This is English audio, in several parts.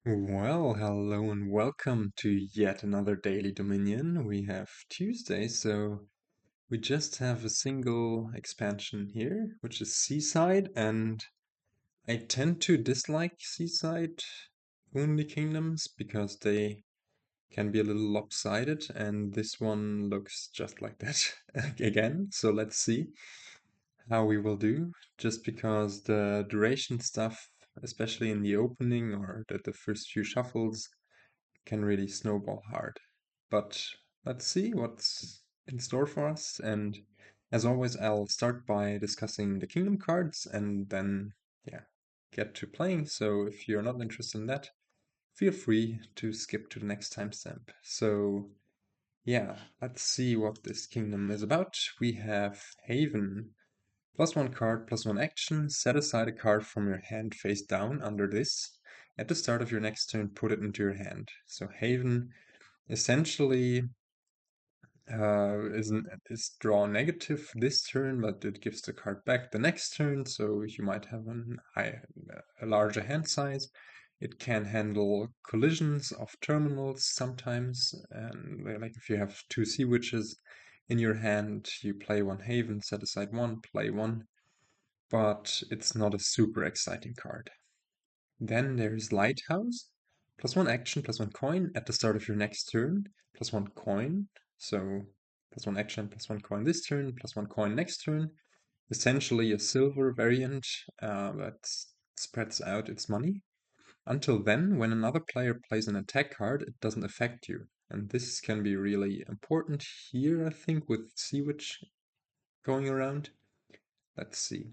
Well, hello and welcome to yet another Daily Dominion. We have Tuesday, so we just have a single expansion here, which is Seaside, and I tend to dislike Seaside only kingdoms because they can be a little lopsided, and this one looks just like that again. So let's see how we will do, just because the duration stuff, especially in the opening or the first few shuffles, can really snowball hard. But let's see what's in store for us. And as always, I'll start by discussing the kingdom cards and then, yeah, get to playing. So if you're not interested in that, feel free to skip to the next timestamp. So, yeah, let's see what this kingdom is about. We have Haven. +1 card, +1 action. Set aside a card from your hand face down under this. At the start of your next turn, put it into your hand. So Haven essentially is draw negative this turn, but it gives the card back the next turn, so you might have a larger hand size. It can handle collisions of terminals sometimes, and like if you have two sea witches in your hand, you play one Haven, set aside one, play one, but it's not a super exciting card. Then there's Lighthouse. +1 action, +1 coin at the start of your next turn. +1 coin. So +1 action, +1 coin this turn, +1 coin next turn. Essentially a silver variant that spreads out its money. Until then, when another player plays an attack card, it doesn't affect you. And this can be really important here, I think, with Sea Witch going around. Let's see.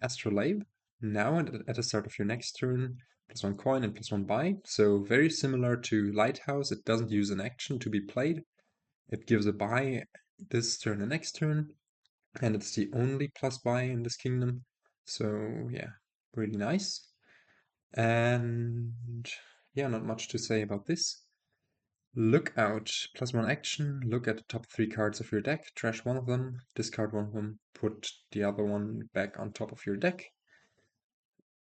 Astrolabe. Now at the start of your next turn, +1 coin and +1 buy. So very similar to Lighthouse, it doesn't use an action to be played. It gives a buy this turn and next turn, and it's the only plus buy in this kingdom. So yeah, really nice. And yeah, not much to say about this. Look out, +1 action, look at the top 3 cards of your deck, trash one of them, discard one of them, put the other one back on top of your deck.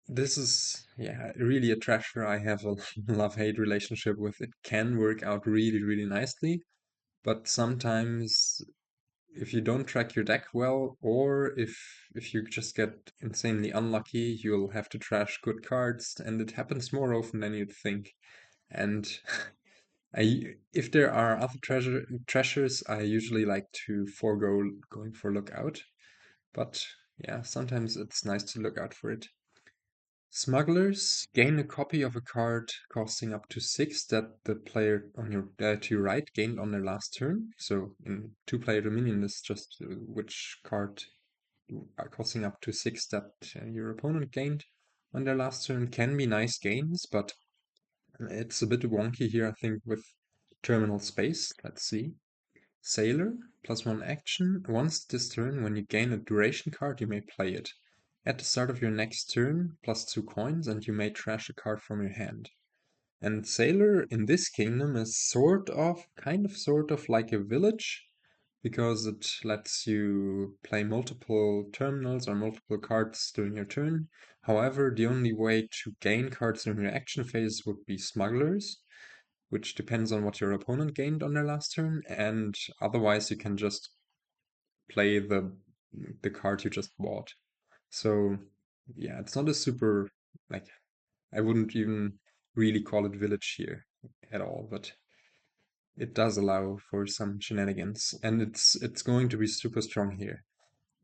This is, yeah, really a treasure I have a love-hate relationship with. It can work out really, really nicely, but sometimes if you don't track your deck well, or if you just get insanely unlucky, you'll have to trash good cards, and it happens more often than you'd think. And if there are other treasures, I usually like to forego going for lookout. But yeah, sometimes it's nice to look out for it. Smugglers gain a copy of a card costing up to 6 that the player on your to your right gained on their last turn. So in two-player Dominion, is just which card are costing up to 6 that your opponent gained on their last turn. Can be nice gains, but it's a bit wonky here, I think, with terminal space. Let's see. Sailor, +1 action. Once this turn, when you gain a duration card, you may play it. At the start of your next turn, +2 coins, and you may trash a card from your hand. And Sailor in this kingdom is sort of like a village, because it lets you play multiple terminals or multiple cards during your turn. However, the only way to gain cards during your action phase would be Smugglers, which depends on what your opponent gained on their last turn, and otherwise you can just play the card you just bought. So yeah, it's not a super, like, I wouldn't even really call it village here at all, but it does allow for some shenanigans, and it's going to be super strong here.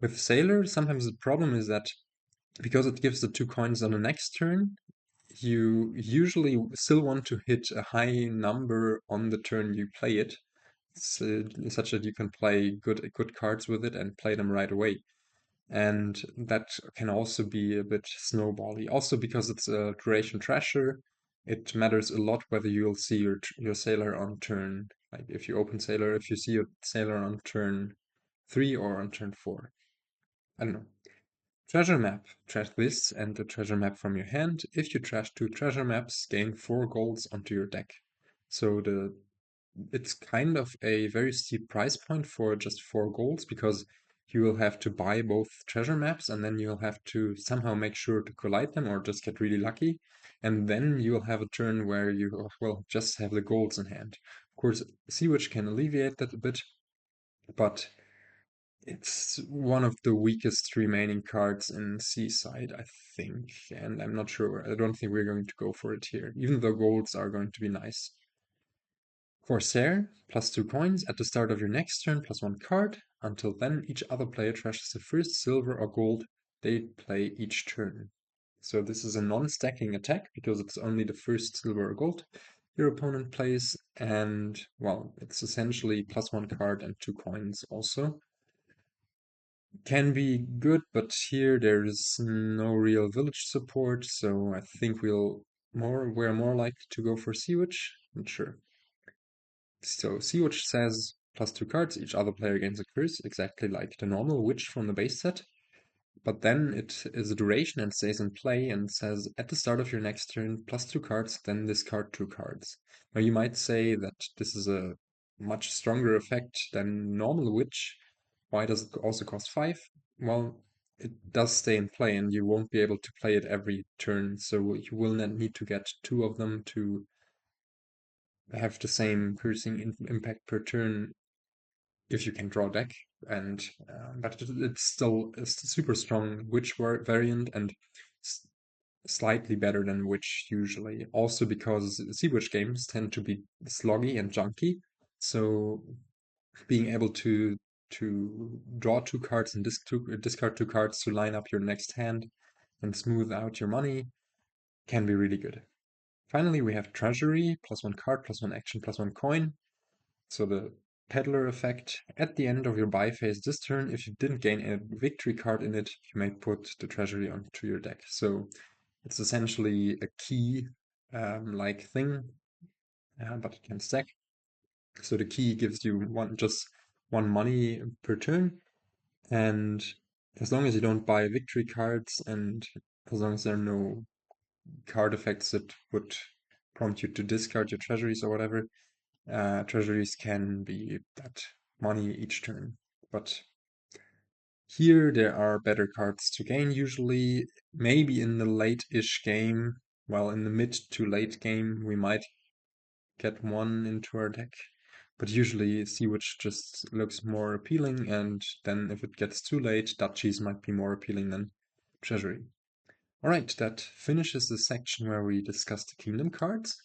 With Sailor, sometimes the problem is that because it gives the 2 coins on the next turn, you usually still want to hit a high number on the turn you play it, such that you can play good cards with it and play them right away. And that can also be a bit snowbally. Also, because it's a duration trasher, it matters a lot whether you'll see your sailor on turn. Like if you open sailor, if you see your sailor on turn 3 or on turn 4. I don't know. Treasure map. Trash this and the treasure map from your hand. If you trash 2 treasure maps, gain 4 golds onto your deck. So it's kind of a very steep price point for just 4 golds, because you will have to buy both treasure maps and then you'll have to somehow make sure to collide them or just get really lucky. and then you'll have a turn where you will just have the golds in hand. Of course, Sea Witch can alleviate that a bit, but it's one of the weakest remaining cards in Seaside, I think, and I'm not sure. I don't think we're going to go for it here, even though golds are going to be nice. Corsair, +2 coins. At the start of your next turn, +1 card. Until then, each other player trashes the first silver or gold they play each turn. So this is a non-stacking attack because it's only the first silver or gold your opponent plays, and well, it's essentially +1 card and 2 coins also. Can be good, but here there's no real village support, so I think we're more likely to go for Sea Witch. Not sure. So Sea Witch says +2 cards, each other player gains a curse, exactly like the normal witch from the base set. But then it is a duration and stays in play and says at the start of your next turn, +2 cards, then discard 2 cards. Now you might say that this is a much stronger effect than normal witch. Why does it also cost 5? Well, it does stay in play and you won't be able to play it every turn, so you will not need to get 2 of them to have the same piercing impact per turn if you can draw a deck. And but it's still a super strong witch variant and slightly better than witch usually. Also because sea witch games tend to be sloggy and junky, so being able to draw 2 cards and discard 2 cards to line up your next hand and smooth out your money can be really good. Finally, we have Treasury, +1 card, +1 action, +1 coin. So the peddler effect. At the end of your buy phase this turn, if you didn't gain a victory card in it, you may put the treasury onto your deck. So it's essentially a key like thing, but it can stack. So the key gives you just one money per turn, and as long as you don't buy victory cards, and as long as there are no card effects that would prompt you to discard your treasuries or whatever, treasuries can be that money each turn. But here there are better cards to gain usually. Maybe in the late-ish game, well, in the mid to late game, we might get one into our deck. But usually Sea Witch just looks more appealing, and then if it gets too late, Duchies might be more appealing than Treasury. Alright, that finishes the section where we discuss the kingdom cards.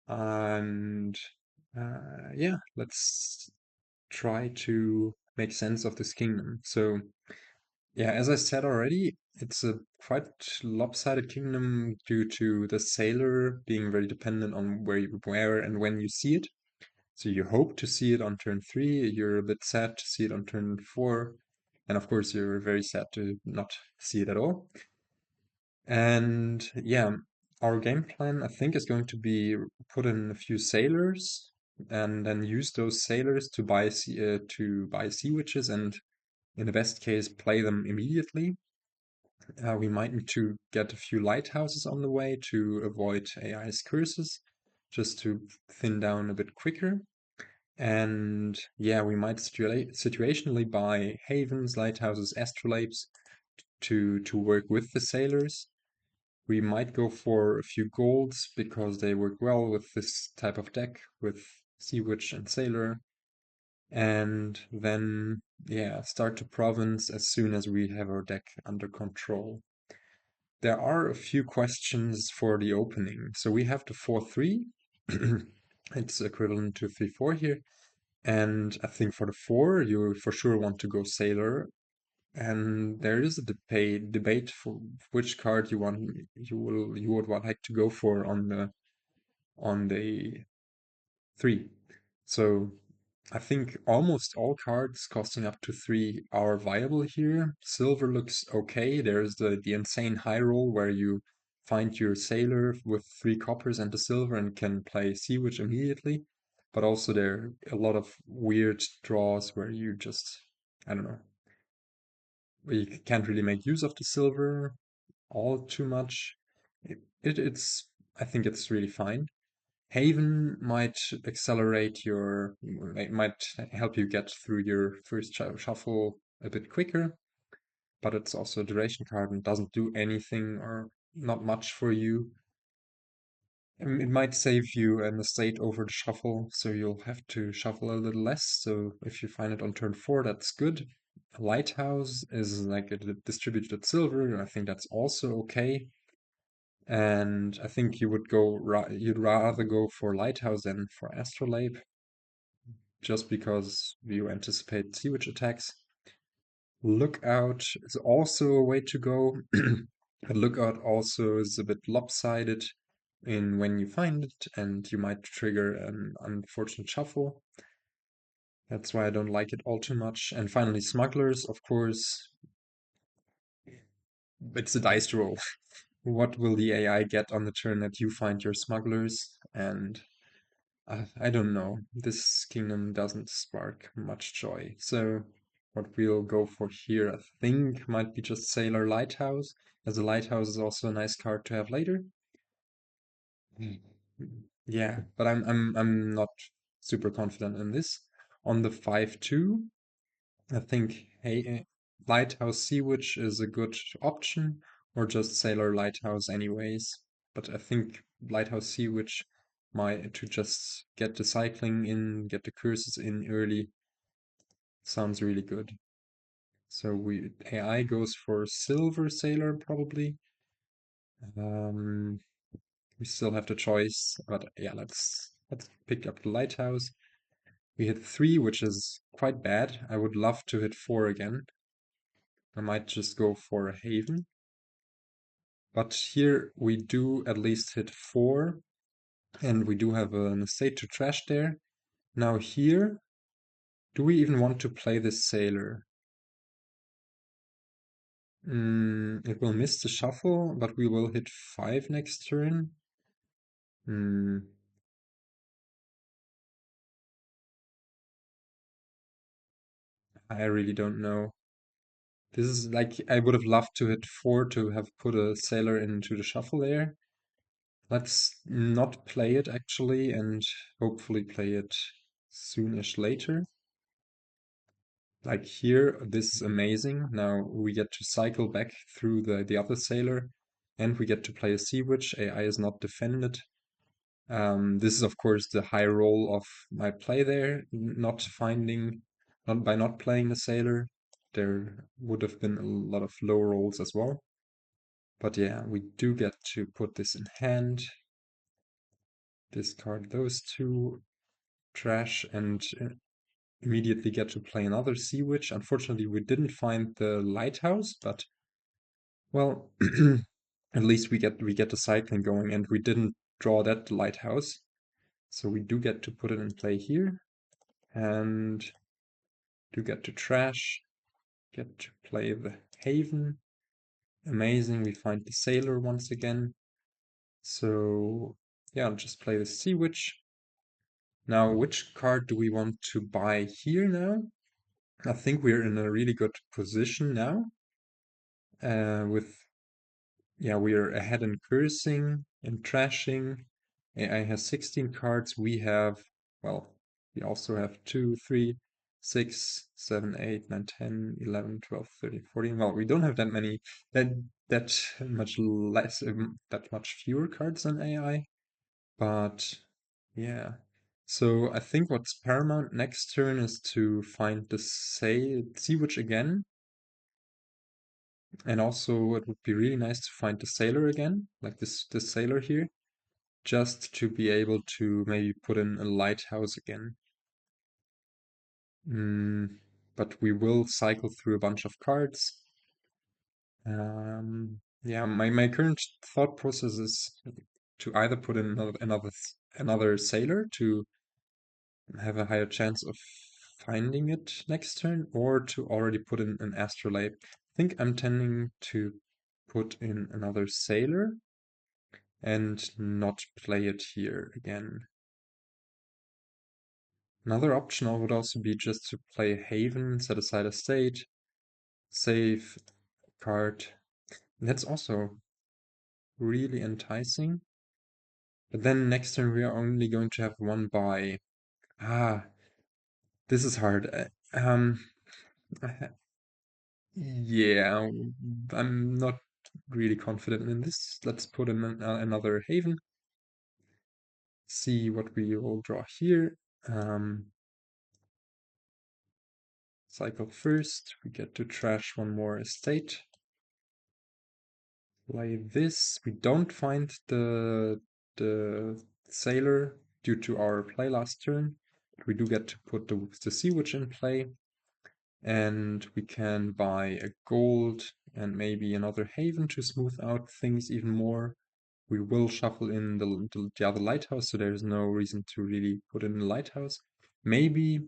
And yeah, let's try to make sense of this kingdom. So, yeah, as I said already, it's a quite lopsided kingdom due to the sailor being very dependent on where and when you see it. So you hope to see it on turn 3, you're a bit sad to see it on turn 4, and of course you're very sad to not see it at all. And yeah, our game plan, I think, is going to be put in a few sailors and then use those sailors to buy sea witches and in the best case play them immediately. We might need to get a few lighthouses on the way to avoid AI's curses, just to thin down a bit quicker. And yeah, we might situationally buy havens, lighthouses, astrolabes to work with the sailors. We might go for a few golds because they work well with this type of deck with Sea Witch and Sailor. And then, yeah, start to province as soon as we have our deck under control. There are a few questions for the opening. So we have the 4-3. It's equivalent to 3-4 here. And I think for the 4, you for sure want to go Sailor. And there is a debate for which card you would like to go for on the 3. So I think almost all cards costing up to 3 are viable here. Silver looks okay. There's the insane high roll where you find your sailor with 3 coppers and a silver and can play Sea Witch immediately. But also there are a lot of weird draws where you just, I don't know, you can't really make use of the silver all too much. It's I think it's really fine. Haven might accelerate might help you get through your first shuffle a bit quicker, but it's also a duration card and doesn't do anything or not much for you. It might save you an estate over the shuffle, so you'll have to shuffle a little less. So if you find it on turn 4, that's good. A Lighthouse is like a distributed silver, and I think that's also okay. And I think you'd rather go for Lighthouse than for Astrolabe, just because you anticipate sea witch attacks. Lookout is also a way to go. But Lookout also is a bit lopsided in when you find it, and you might trigger an unfortunate shuffle. That's why I don't like it all too much. And finally, Smugglers, of course, it's a dice roll. What will the AI get on the turn that you find your Smugglers? And I don't know. This kingdom doesn't spark much joy. So what we'll go for here, I think, might be just Sailor Lighthouse, as a Lighthouse is also a nice card to have later. Yeah, but I'm not super confident in this. On the 5-2, I think Lighthouse Sea Witch is a good option, or just Sailor Lighthouse anyways. But I think Lighthouse Sea Witch might to just get the cycling in, get the curses in early, sounds really good. So AI goes for Silver Sailor probably. Um, we still have the choice, but yeah, let's pick up the Lighthouse. We hit 3, which is quite bad. I would love to hit 4 again. I might just go for a Haven. But here we do at least hit 4, and we do have an estate to trash there. Now here, do we even want to play this Sailor? It will miss the shuffle, but we will hit 5 next turn. Hmm, I really don't know. This is like, I would have loved to hit 4 to have put a Sailor into the shuffle there. Let's not play it actually, and hopefully play it soonish later. Like here, this is amazing. Now we get to cycle back through the other sailor, and we get to play a sea witch. AI is not defended. This is of course the high roll of my play there, not by not playing the sailor. There would have been a lot of low rolls as well. But yeah, we do get to put this in hand, discard those two, trash, and immediately get to play another Sea Witch. Unfortunately, we didn't find the Lighthouse, but well, at least we get the cycling going, and we didn't draw that Lighthouse, so we do get to put it in play here, and do get to trash, get to play the Haven. Amazing, we find the Sailor once again. So yeah, I'll just play the Sea Witch. Now, which card do we want to buy here now? I think we're in a really good position now. With yeah, we're ahead in cursing and trashing. AI has 16 cards. We have, well, we also have 2, 3, 6, 7, 8, 9, 10, 11, 12, 13, 14. Well, we don't have that many, that much less, that much fewer cards than AI. But yeah. So I think what's paramount next turn is to find the Sea Witch again. And also it would be really nice to find the sailor again, like this sailor here, just to be able to maybe put in a lighthouse again. But we will cycle through a bunch of cards. Yeah, my current thought process is to either put in another sailor to have a higher chance of finding it next turn, or to already put in an astrolabe. I think I'm tending to put in another sailor and not play it here again. Another option would also be just to play Haven, set aside a state, save card. That's also really enticing. But then next turn we are only going to have one buy. Ah, this is hard. I- yeah, I'm not really confident in this. Let's put in another Haven. see what we will draw here. Cycle first, we get to trash one more estate. Play this. We don't find the sailor due to our play last turn. But we do get to put the sea witch in play. And we can buy a gold and maybe another haven to smooth out things even more. We will shuffle in the other lighthouse, so there's no reason to really put in the lighthouse. Maybe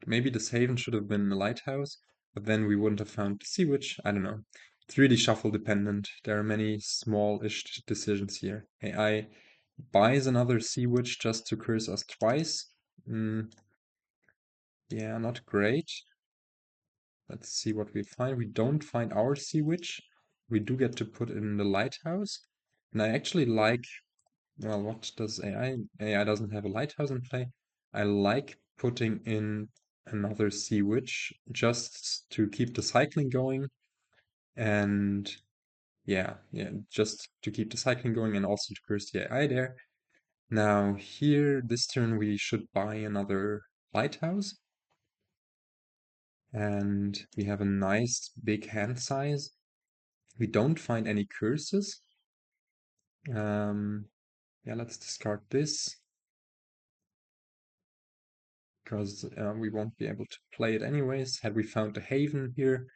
this haven should have been the lighthouse, but then we wouldn't have found the sea witch. I don't know. It's really shuffle dependent. There are many small-ish decisions here. AI buys another sea witch just to curse us twice. Yeah, not great. Let's see what we find. We don't find our sea witch. We do get to put in the lighthouse. And I actually like, well, what does AI? AI doesn't have a lighthouse in play. I like putting in another sea witch just to keep the cycling going. And yeah, just to keep the cycling going and also to curse the AI there. Now here, this turn we should buy another lighthouse. And we have a nice big hand size. We don't find any curses. Yeah, let's discard this because we won't be able to play it anyways. Had we found a haven here,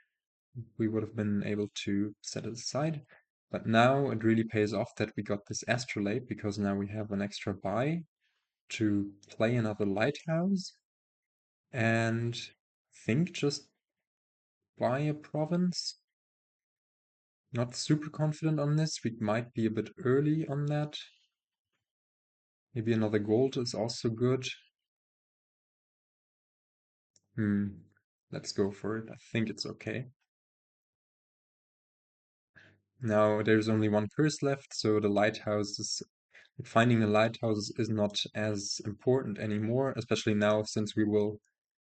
we would have been able to set it aside. But now it really pays off that we got this Astrolabe because now we have an extra buy to play another lighthouse and think just buy a province. Not super confident on this. We might be a bit early on that. Maybe another gold is also good. Let's go for it. I think it's okay. Now there's only one curse left, so the lighthouse is finding a lighthouse is not as important anymore, especially now since we will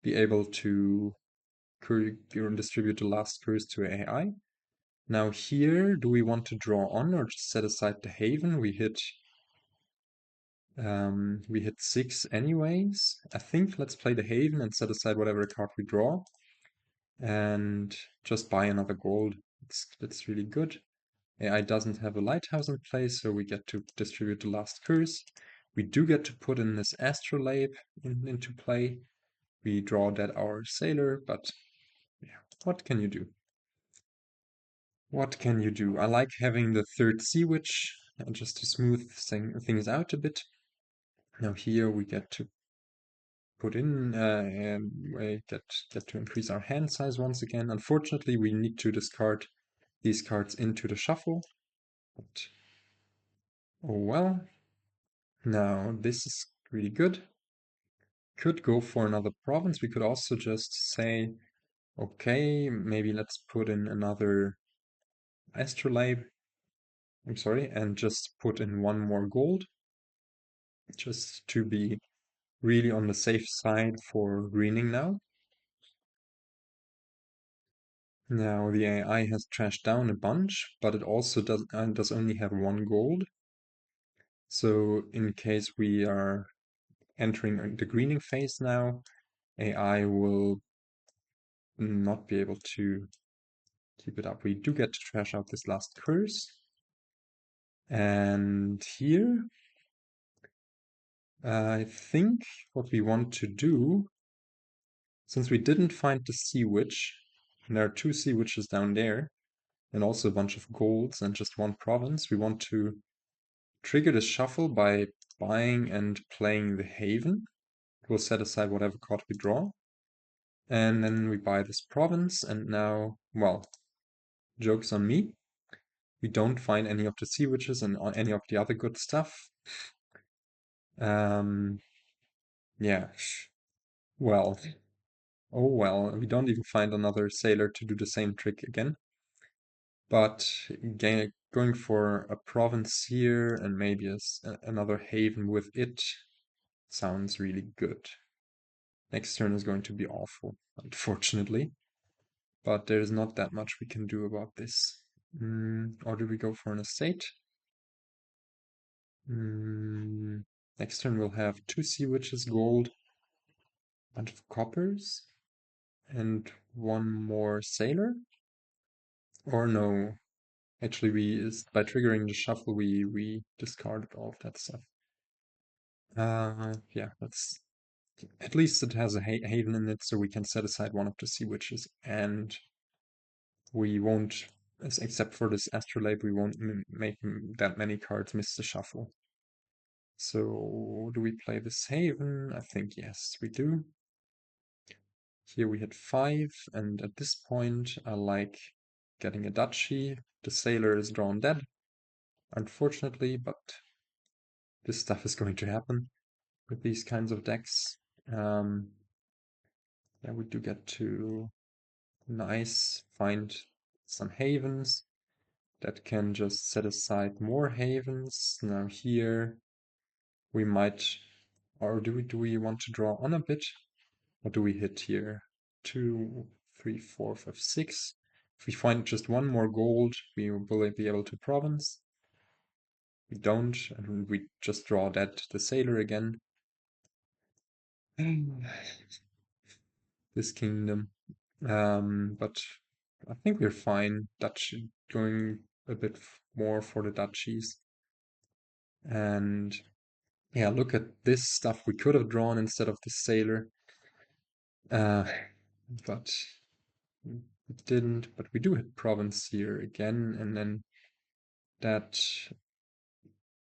be able to distribute the last curse to AI. Now here, do we want to draw on or just set aside the haven? We hit 6 anyways. I think let's play the haven and set aside whatever card we draw and just buy another gold. That's really good. AI doesn't have a lighthouse in place, so we get to distribute the last curse. We do get to put in this Astrolabe into play. We draw that our sailor, but yeah, what can you do? What can you do? I like having the third sea witch just to smooth things out a bit. Now here we get to put in and we get to increase our hand size once again. Unfortunately, we need to discard these cards into the shuffle. But oh well. Now this is really good. Could go for another province. We could also just say, okay, maybe let's put in another Astrolabe. I'm sorry, and just put in one more gold. Just to be really on the safe side for greening now. Now the AI has trashed down a bunch, but it also does only have one gold. So in case we are entering the greening phase now, AI will not be able to keep it up. We do get to trash out this last curse. And here, I think what we want to do, since we didn't find the sea witch, and there are 2 sea witches down there, and also a bunch of golds and just one province, we want to trigger the shuffle by buying and playing the haven. We'll set aside whatever card we draw. And then we buy this province, and now, well, joke's on me. We don't find any of the sea witches and any of the other good stuff. Yeah. Well. Oh well, we don't even find another sailor to do the same trick again. But going for a province here and maybe another haven with it sounds really good. Next turn is going to be awful, unfortunately. But there's not that much we can do about this. Or do we go for an estate? Next turn we'll have 2 sea witches, gold, bunch of coppers, and 1 more sailor. Or no, actually by triggering the shuffle we discarded all of that stuff. Yeah, that's at least it has a haven in it, so we can set aside 1 of the sea witches, and we won't, except for this Astrolabe, we won't make that many cards miss the shuffle. So, do we play this haven? I think yes, we do. Here we hit 5, and at this point I like getting a duchy. The sailor is drawn dead, unfortunately, but this stuff is going to happen with these kinds of decks. Yeah, we do get to find some havens that can just set aside more havens. Now here we might, or do we want to draw on a bit? What do we hit here? 2, 3, 4, 5, 6. If we find just 1 more gold, we will be able to province. We don't, and we just draw the sailor again. This kingdom. But I think we're fine. Going a bit more for the duchies. And yeah, look at this stuff we could have drawn instead of the sailor. But we didn't. But we do hit province here again, and then that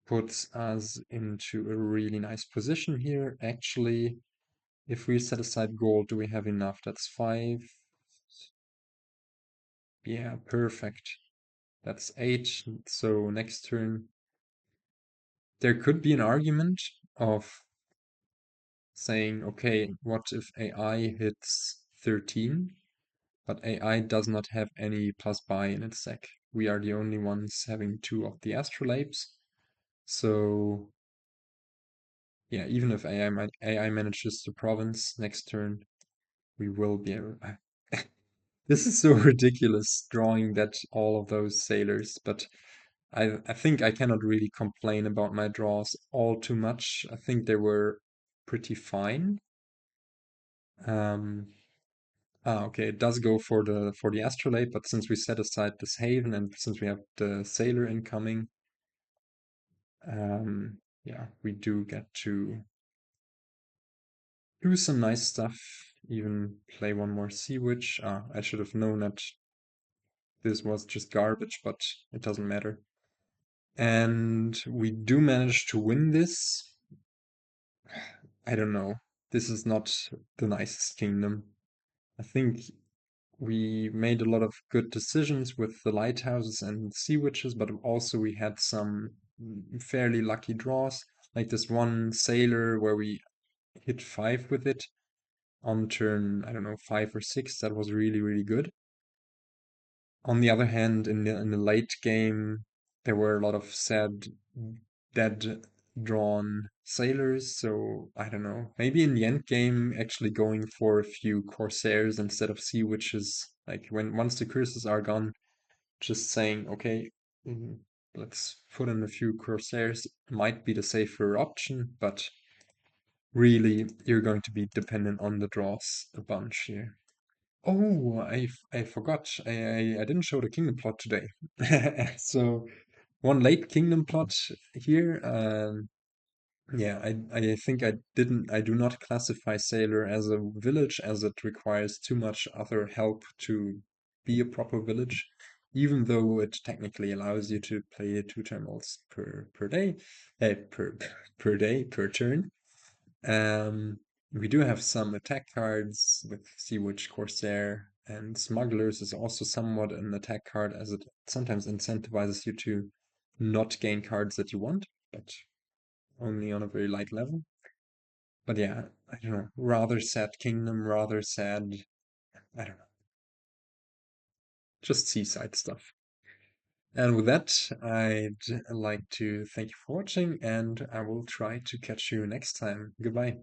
puts us into a really nice position here. Actually, if we set aside gold, do we have enough? That's 5. Yeah, perfect. That's 8. So next turn, there could be an argument of saying, okay, what if AI hits 13, but AI does not have any plus buy in its deck? We are the only ones having 2 of the Astrolabes. So yeah, even if AI manages to province next turn, we will be able. This is so ridiculous, drawing that all of those sailors, but I think I cannot really complain about my draws all too much. I think they were pretty fine. Um, okay, it does go for the Astrolabe, but since we set aside this haven and since we have the sailor incoming, yeah, we do get to do some nice stuff. Even play 1 more sea witch. I should have known that this was just garbage, but it doesn't matter. And we do manage to win this. I don't know. This is not the nicest kingdom. I think we made a lot of good decisions with the lighthouses and sea witches, but also we had some fairly lucky draws, like this one sailor where we hit 5 with it on turn, I don't know, 5 or 6. That was really, really good. On the other hand, in the late game, there were a lot of sad, dead drawn sailors. So I don't know. Maybe in the end game, actually going for a few Corsairs instead of sea witches. Like once the curses are gone, just saying, okay, let's put in a few Corsairs might be the safer option, but really you're going to be dependent on the draws a bunch here. Oh, I forgot. I didn't show the kingdom plot today. So 1 late kingdom plot here. Yeah, I think I do not classify Sailor as a village as it requires too much other help to be a proper village, even though it technically allows you to play 2 terminals per day, per per day, per turn. Um, we do have some attack cards with Sea Witch, Corsair, and Smugglers is also somewhat an attack card as it sometimes incentivizes you to not gain cards that you want, but only on a very light level. But yeah, I don't know. Rather sad kingdom, rather sad. I don't know. Just seaside stuff. And with that, I'd like to thank you for watching, and I will try to catch you next time. Goodbye.